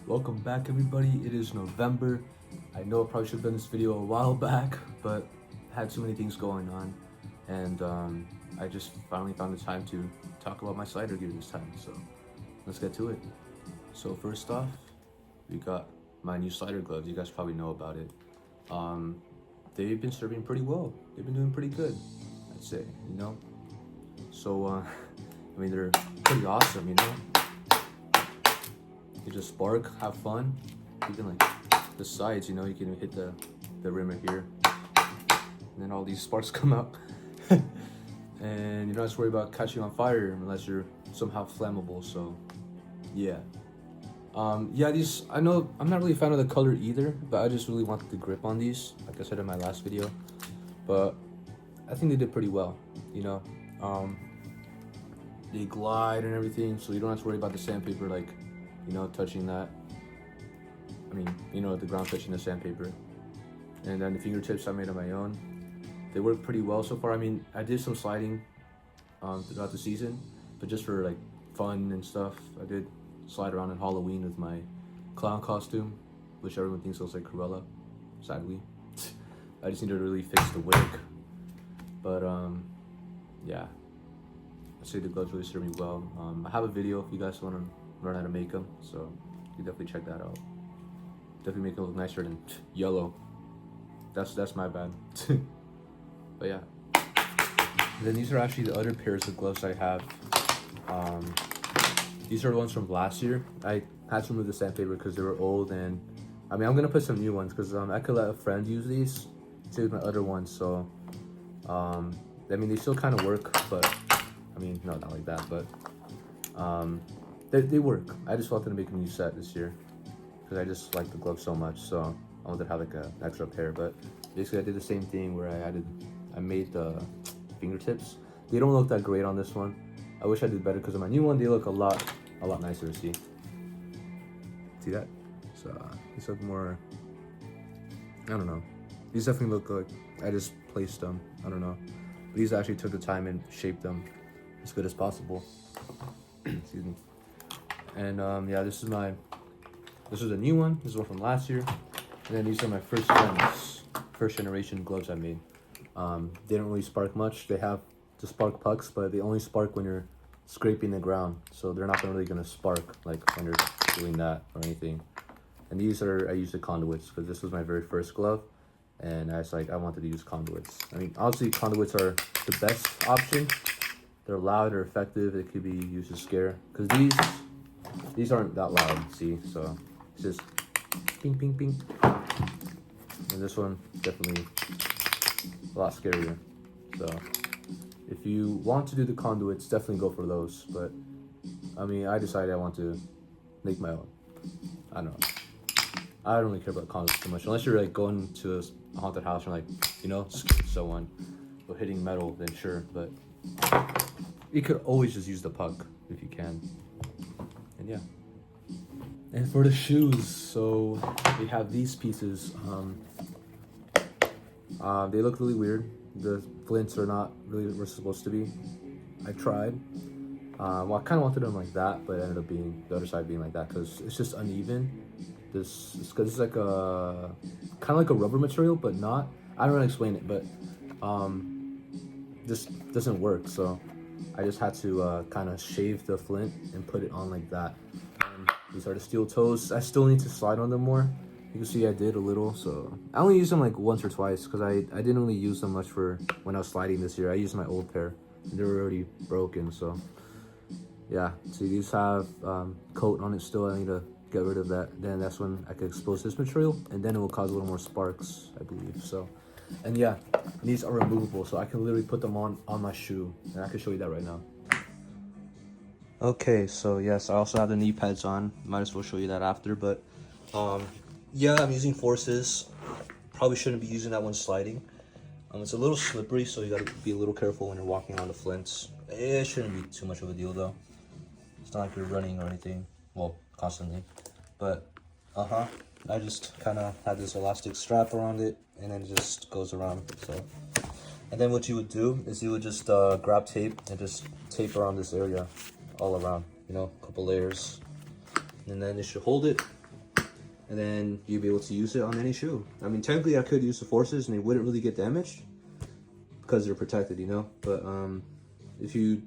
Welcome back, everybody. It is November. I know I probably should have done this video a while back, but I had so many things going on, and I just finally found the time to talk about my slider gear this time. So let's get to it. So first off, we got my new slider gloves. You guys probably know about it. They've been serving pretty well. They've been doing pretty good, I'd say. So I mean, they're pretty awesome. You just spark, have fun. You can like the sides, you can hit the rim right here, and then all these sparks come out. And you don't have to worry about catching on fire unless you're somehow flammable. So yeah. These, I know I'm not really a fan of the color either, but I just really wanted the grip on these, like I said in my last video. But I think they did pretty well, they glide and everything, so you don't have to worry about the sandpaper, like, touching that. I mean, the ground touching the sandpaper. And then the fingertips I made on my own. They work pretty well so far. I mean, I did some sliding throughout the season, but just for like fun and stuff. I did slide around on Halloween with my clown costume, which everyone thinks looks like Cruella, sadly. I just need to really fix the wig. But yeah, I'd say the gloves really serve me well. I have a video if you guys want to learn how to make them, so you definitely check that out. Definitely make it look nicer than yellow. That's my bad. But yeah. And then these are actually the other pairs of gloves I have. These are the ones from last year. I had to remove the sandpaper because they were old, and I mean, I'm gonna put some new ones because I could let a friend use these to use my other ones. So I mean, they still kind of work, but I mean, no, not like that, but they work. I just wanted to make a new set this year because I just like the gloves so much, so I wanted to have like an extra pair. But basically, I did the same thing where I made the fingertips. They don't look that great on this one. I wish I did better because on my new one they look a lot nicer to see. See that? So these look more, I don't know. These definitely look like I just placed them. I don't know. But these actually took the time and shaped them as good as possible. Excuse me. And yeah, this is a new one. This is one from last year. And then these are my first generation gloves I made. They don't really spark much. They have the spark pucks, but they only spark when you're scraping the ground. So they're not really gonna spark like when you're doing that or anything. And I use the conduits because this was my very first glove. And I wanted to use conduits. I mean, obviously conduits are the best option. They're loud, they're effective. They could be used to scare. Because these aren't that loud, see? So it's just ping, ping, ping. And this one, definitely a lot scarier. So if you want to do the conduits, definitely go for those. But I mean, I decided I want to make my own. I don't know. I don't really care about conduits too much. Unless you're like going to a haunted house and like, scaring someone or hitting metal, then sure. But you could always just use the puck if you can. And yeah. And for the shoes, so we have these pieces. They look really weird. The flints are not really what we're supposed to be. I tried. Well, I kind of wanted them like that, but it ended up being the other side being like that because it's just uneven. This is like a kind of like a rubber material, but not. I don't know how to explain it, but this doesn't work. So I just had to kind of shave the flint and put it on like that. These are the steel toes. I still need to slide on them more. You can see I did a little, so I only used them like once or twice because I didn't really use them much for when I was sliding this year. I used my old pair and they were already broken, so yeah. See, these have coat on it still. I need to get rid of that. Then that's when I could expose this material, and then it will cause a little more sparks, I believe. So, and yeah, these are removable, so I can literally put them on my shoe, and I can show you that right now. Okay, so yes, I also have the knee pads on. Might as well show you that after, but yeah, I'm using Forces. Probably shouldn't be using that when sliding. It's a little slippery, so you gotta be a little careful when you're walking on the flints. It shouldn't be too much of a deal though. It's not like you're running or anything, well, constantly. But I just kind of had this elastic strap around it, and then it just goes around. So, and then what you would do is you would just grab tape and just tape around this area all around, a couple layers, and then it should hold it and then you'd be able to use it on any shoe. I mean, technically I could use the Forces and they wouldn't really get damaged because they're protected, you know. But if you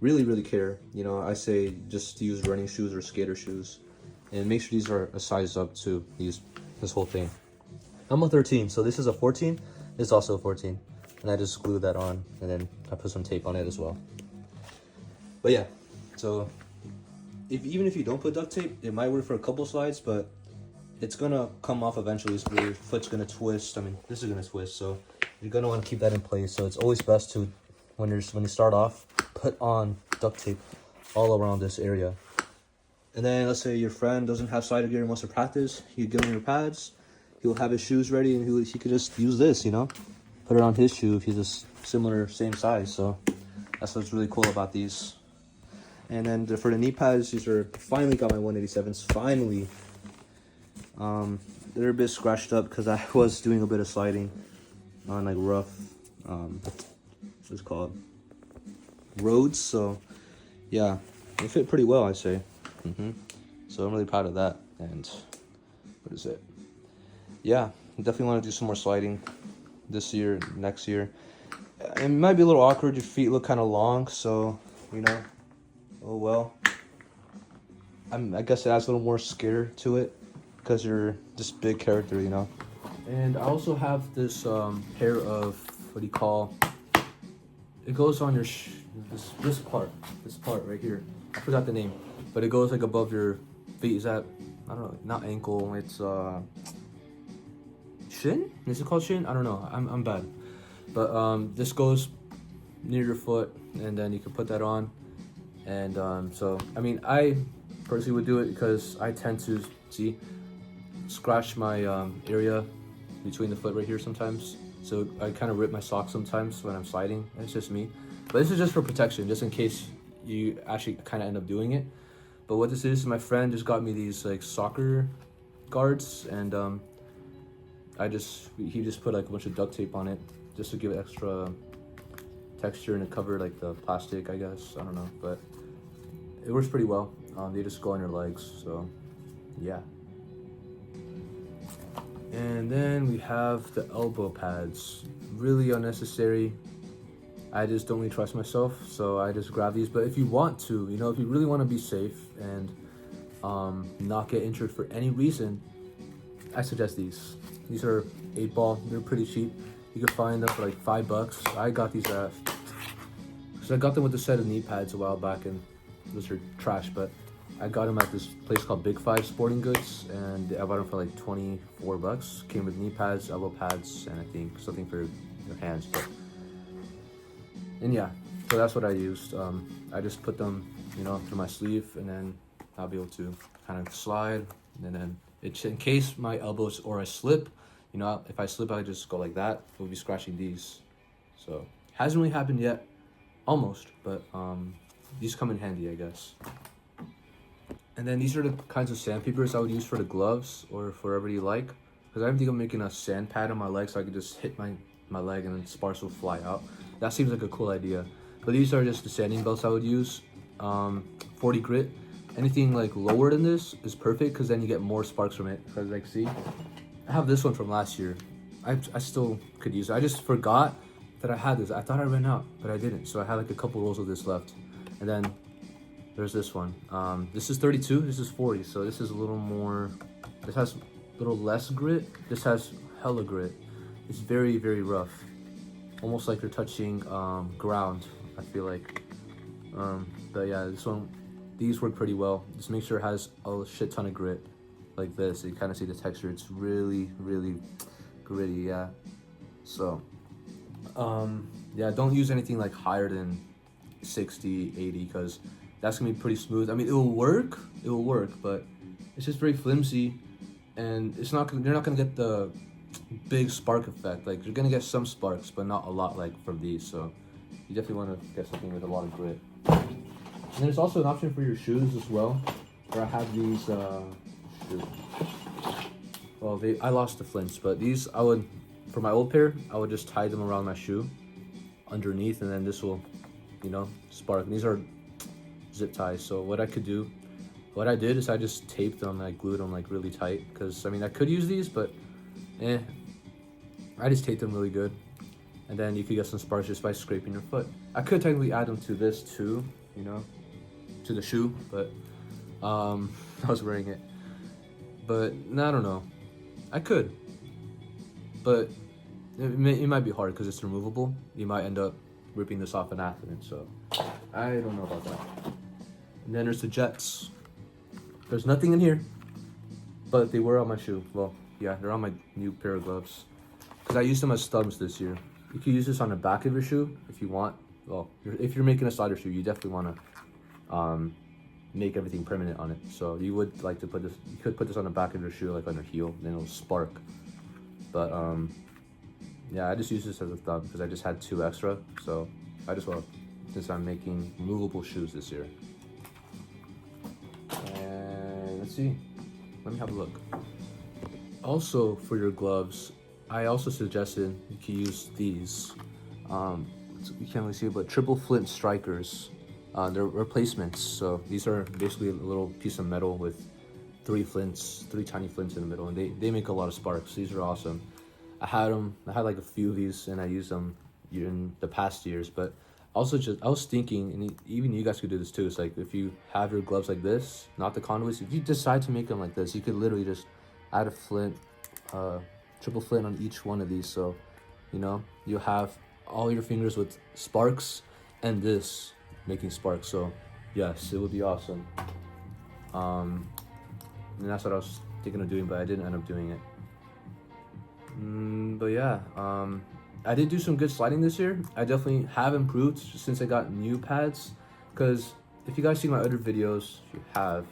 really care, you know, I say just to use running shoes or skater shoes, and make sure these are a size up to this whole thing. I'm a 13, so this is a 14. It's also a 14, and I just glued that on, and then I put some tape on it as well. But yeah, so even if you don't put duct tape, it might work for a couple slides, but it's gonna come off eventually. So your foot's gonna twist. I mean, this is gonna twist, so you're gonna want to keep that in place. So it's always best to, when you start off, put on duct tape all around this area. And then let's say your friend doesn't have slider gear and wants to practice, you give him your pads. He'll have his shoes ready, and he could just use this, you know, put it on his shoe if he's a same size. So that's what's really cool about these. And then for the knee pads, these are finally got my 187s. Finally, they're a bit scratched up because I was doing a bit of sliding on like rough, what's it called, roads. So yeah, they fit pretty well, I'd say. So I'm really proud of that. And what is it? Yeah, definitely want to do some more sliding this year, next year. It might be a little awkward. Your feet look kind of long, so you know. Oh well. I guess it adds a little more scare to it because you're this big character, you know. And I also have this pair of what do you call? It goes on your this part right here. I forgot the name, but it goes like above your feet. Is that, I don't know, not ankle? It's shin? Is it called shin? I don't know. I'm bad. But this goes near your foot, and then you can put that on. And so I mean, I personally would do it because I tend to scratch my area between the foot right here sometimes. So I kind of rip my socks sometimes when I'm sliding. It's just me. But this is just for protection, just in case you actually kind of end up doing it. But what this is, my friend just got me these like soccer guards, and he just put like a bunch of duct tape on it just to give it extra texture, and it covered like the plastic, I guess. I don't know, but it works pretty well. They just go on your legs, so yeah. And then we have the elbow pads. Really unnecessary. I just don't really trust myself, so I just grab these. But if you want to, you know, if you really want to be safe and not get injured for any reason, I suggest these. These are 8-ball. They're pretty cheap. You can find them for like $5. I got these because I got them with a set of knee pads a while back, and those are trash, but I got them at this place called Big Five Sporting Goods, and I bought them for like $24. Came with knee pads, elbow pads, and I think something for your hands. And yeah, so that's what I used. I just put them, you know, through my sleeve, and then I'll be able to kind of slide. And then it's in case my elbows or I slip, you know, if I slip, I just go like that. We'll be scratching these. So hasn't really happened yet, almost, but these come in handy, I guess. And then these are the kinds of sandpapers I would use for the gloves or for whatever you like. Because I think I'm making a sand pad on my leg so I can just hit my leg and then sparks will fly out. That seems like a cool idea. But these are just the sanding belts I would use. 40 grit. Anything like lower than this is perfect because then you get more sparks from it. Because like, see, I have this one from last year. I still could use it. I just forgot that I had this. I thought I ran out, but I didn't. So I had like a couple rolls of this left. And then there's this one. This is 32, this is 40. So this is a little more, this has a little less grit. This has hella grit. It's very, very rough. Almost like you're touching ground, I feel like. But yeah, these work pretty well. Just make sure it has a shit ton of grit like this. You kind of see the texture. It's really, really gritty, yeah. So, yeah, don't use anything like higher than 60, 80, because that's gonna be pretty smooth. I mean, it will work, but it's just very flimsy, and you're not gonna get the big spark effect. Like, you're gonna get some sparks, but not a lot like from these. So you definitely want to get something with a lot of grit. And there's also an option for your shoes as well, where I have these well, I lost the flints, but these for my old pair, I would just tie them around my shoe underneath, and then this will, you know, spark. And these are zip ties. So what I could do, what I did is I just taped them, I glued them like really tight, because I mean I could use these, but I just taped them really good. And then you could get some sparks just by scraping your foot. I could technically add them to this too, you know, to the shoe, but I was wearing it. But I don't know, I could, but it might be hard because it's removable. You might end up ripping this off an accident, so I don't know about that. And then there's the Jets. There's nothing in here, but they were on my shoe. Well, yeah, they're on my new pair of gloves because I used them as stubs this year. You can use this on the back of your shoe if you want. Well, if you're making a slider shoe, you definitely want to make everything permanent on it. So you would like to put this, you could put this on the back of your shoe, like on your heel, then it'll spark. But yeah, I just use this as a thumb because I just had 2 extra. So I just want, since I'm making removable shoes this year. And let's see, let me have a look. Also for your gloves, I also suggested you can use these. You can't really see it, but triple flint strikers. They're replacements. So these are basically a little piece of metal with 3 tiny flints in the middle, and they make a lot of sparks. These are awesome. I had like a few of these, and I used them in the past years. But also, I was thinking, and even you guys could do this too. It's like if you have your gloves like this, not the conduits. If you decide to make them like this, you could literally just add a flint, triple flint on each one of these. So, you know, you have all your fingers with sparks, and this making sparks. So, yes, it would be awesome. And that's what I was thinking of doing, but I didn't end up doing it. But yeah, I did do some good sliding this year. I definitely have improved since I got new pads, because if you guys see my other videos, if you have,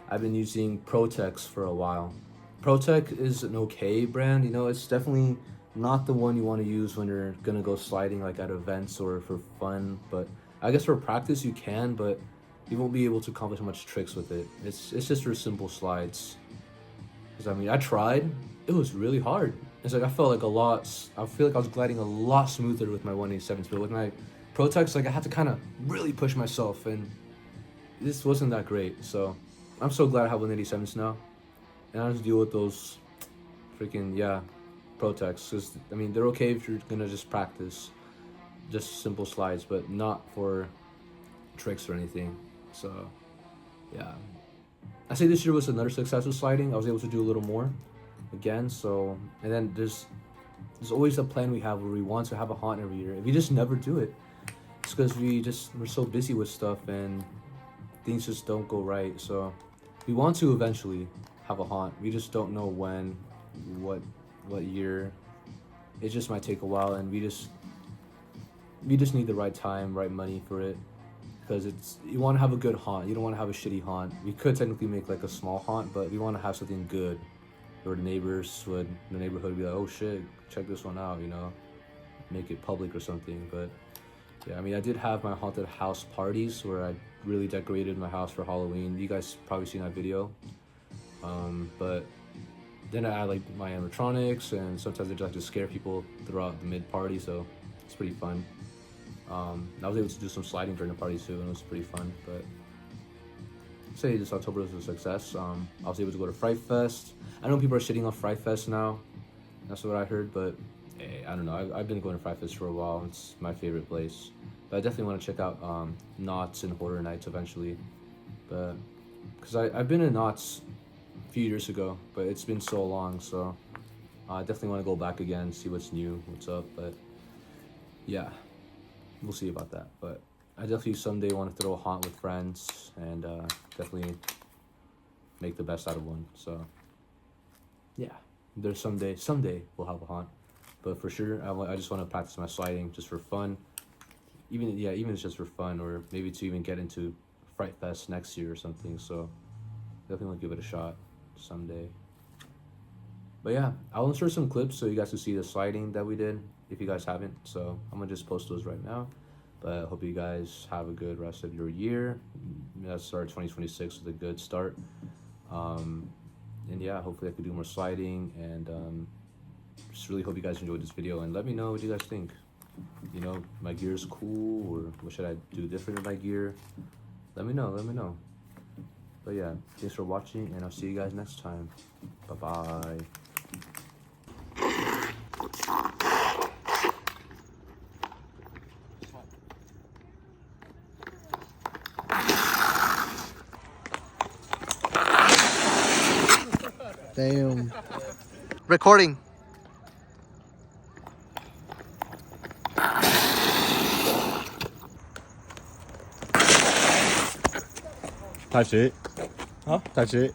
I've been using Protex for a while. Protec is an okay brand, you know, it's definitely not the one you want to use when you're gonna go sliding like at events or for fun, but I guess for practice you can, but you won't be able to accomplish much tricks with it. It's just for simple slides. Because I mean, I tried, it was really hard. It's like I feel like I was gliding a lot smoother with my 187s, but with my Protex, like I had to kind of really push myself, and this wasn't that great. So I'm so glad I have 187s now, and I just deal with those freaking, yeah, Protex. Because I mean, they're okay if you're gonna just practice, just simple slides, but not for tricks or anything. So yeah, I say this year was another success with sliding. I was able to do a little more again. So, and then there's always a plan we have where we want to have a haunt every year. If we just never do it, it's because we're so busy with stuff and things just don't go right. So we want to eventually have a haunt. We just don't know when, what year. It just might take a while, and we just need the right time, right money for it. Because you want to have a good haunt. You don't want to have a shitty haunt. We could technically make like a small haunt, but we want to have something good, where the neighborhood would be like, oh shit, check this one out, you know, make it public or something. But yeah, I mean, I did have my haunted house parties where I really decorated my house for Halloween. You guys probably seen that video. But then I add like my animatronics, and sometimes I just like to scare people throughout the mid party, so it's pretty fun. I was able to do some sliding during the party too, and it was pretty fun. But I'd say this October was a success. I was able to go to Fright Fest. I know people are shitting on Fright Fest now. That's what I heard, but hey, I don't know. I've been going to Fright Fest for a while. It's my favorite place. But I definitely want to check out Knott's and Horror Nights eventually. But because I've been in Knott's a few years ago, but it's been so long, so I definitely want to go back again, see what's new, what's up. But yeah, we'll see about that. But I definitely someday want to throw a haunt with friends, and definitely make the best out of one. So yeah, there's someday we'll have a haunt, but for sure I just want to practice my sliding just for fun. Even if it's just for fun, or maybe to even get into Fright Fest next year or something. So definitely want to give it a shot someday. But yeah, I'll insert some clips so you guys can see the sliding that we did if you guys haven't. So I'm gonna just post those right now. But I hope you guys have a good rest of your year. Let's start 2026 with a good start. And yeah, hopefully I could do more sliding, and just really hope you guys enjoyed this video, and let me know what you guys think. You know, my gear is cool, or what should I do different with my gear? Let me know. But yeah, thanks for watching, and I'll see you guys next time. Bye bye. Damn. Recording. Type shit. Huh? Type shit.